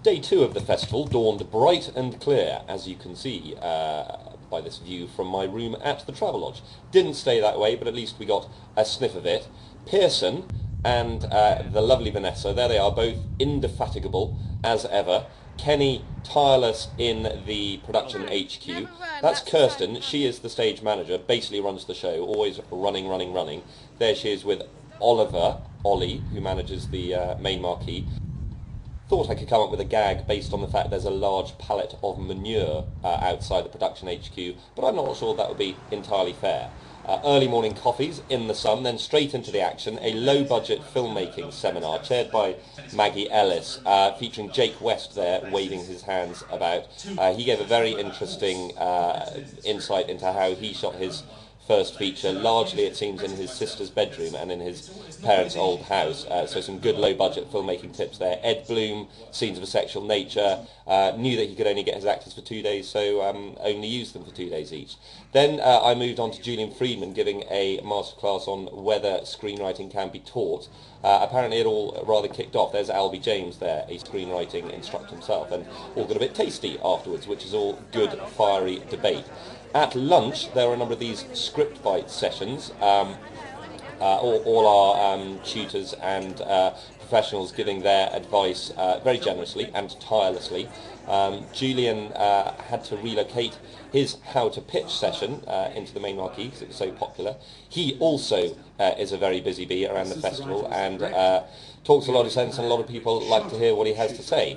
Day 2 of the festival dawned bright and clear, as you can see by this view from my room at the Travelodge. Didn't stay that way, but at least we got a sniff of it. Pearson and the lovely Vanessa, there they are, both indefatigable as ever. Kenny, tireless in the production HQ. That's Kirsten. She is the stage manager, basically runs the show, always running. There she is with Oliver, Ollie, who manages the main marquee. Thought I could come up with a gag based on the fact there's a large pallet of manure outside the production HQ, but I'm not sure that would be entirely fair. Early morning coffees in the sun, then straight into the action, a low-budget filmmaking seminar chaired by Maggie Ellis, featuring Jake West there waving his hands about. He gave a very interesting insight into how he shot his first feature, largely it seems in his sister's bedroom and in his parents' old house, so some good low-budget filmmaking tips there. Ed Bloom, scenes of a sexual nature, knew that he could only get his actors for 2 days, so only used them for 2 days each. Then I moved on to Julian Friedman giving a masterclass on whether screenwriting can be taught. Apparently it all rather kicked off. There's Albie James there, a screenwriting instructor himself, and all got a bit tasty afterwards, which is all good, fiery debate. At lunch, there were a number of these script bite sessions, all our tutors and professionals giving their advice very generously and tirelessly. Julian had to relocate his How to Pitch session into the main marquee because it was so popular. He also is a very busy bee around the festival and talks a lot of sense, and a lot of people like to hear what he has to say.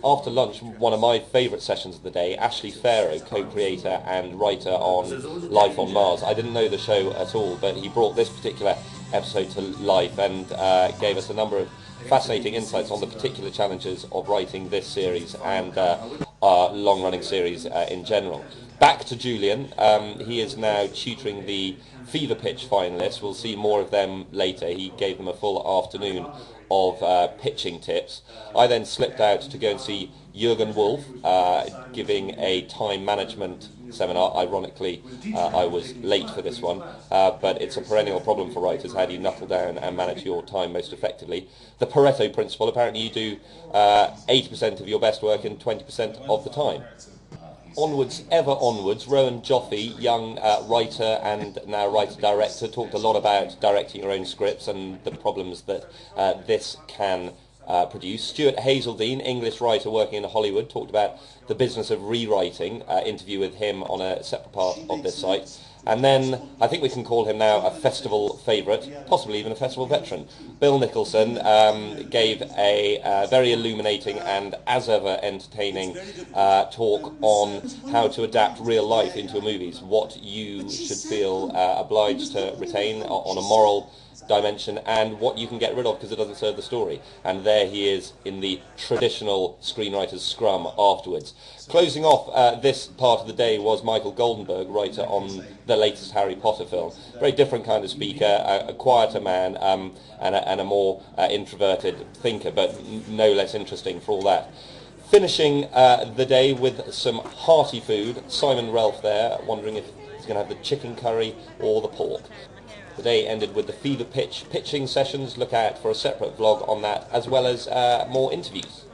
After lunch, one of my favourite sessions of the day, Ashley Farrow, co-creator and writer on Life on Mars. I didn't know the show at all, but he brought this particular episode to life and gave us a number of fascinating insights on the particular challenges of writing this series and our long-running series in general. Back to Julian. He is now tutoring the Fever Pitch finalists. We'll see more of them later. He gave them a full afternoon of pitching tips. I then slipped out to go and see Jürgen Wolf giving a time management seminar. Ironically, I was late for this one, but it's a perennial problem for writers. How do you knuckle down and manage your time most effectively? The Pareto principle, apparently you do 80% of your best work in 20% of the time. Onwards, ever onwards, Rowan Joffe, young writer and now writer-director, talked a lot about directing your own scripts and the problems that this can produce. Stuart Hazeldine, English writer working in Hollywood, talked about the business of rewriting, interview with him on a separate part of this site. And then, I think we can call him now a festival favourite, possibly even a festival veteran. Bill Nicholson gave a very illuminating and, as ever, entertaining talk on how to adapt real life into movies, what you should feel obliged to retain on a moral dimension and what you can get rid of because it doesn't serve the story. And there he is in the traditional screenwriter's scrum afterwards. Closing off this part of the day was Michael Goldenberg, writer on the latest Harry Potter film. Very different kind of speaker, a quieter man and a more introverted thinker, but no less interesting for all that. Finishing the day with some hearty food. Simon Relf there, wondering if he's going to have the chicken curry or the pork. The day ended with the Fever Pitch pitching sessions. Look out for a separate vlog on that, as well as more interviews.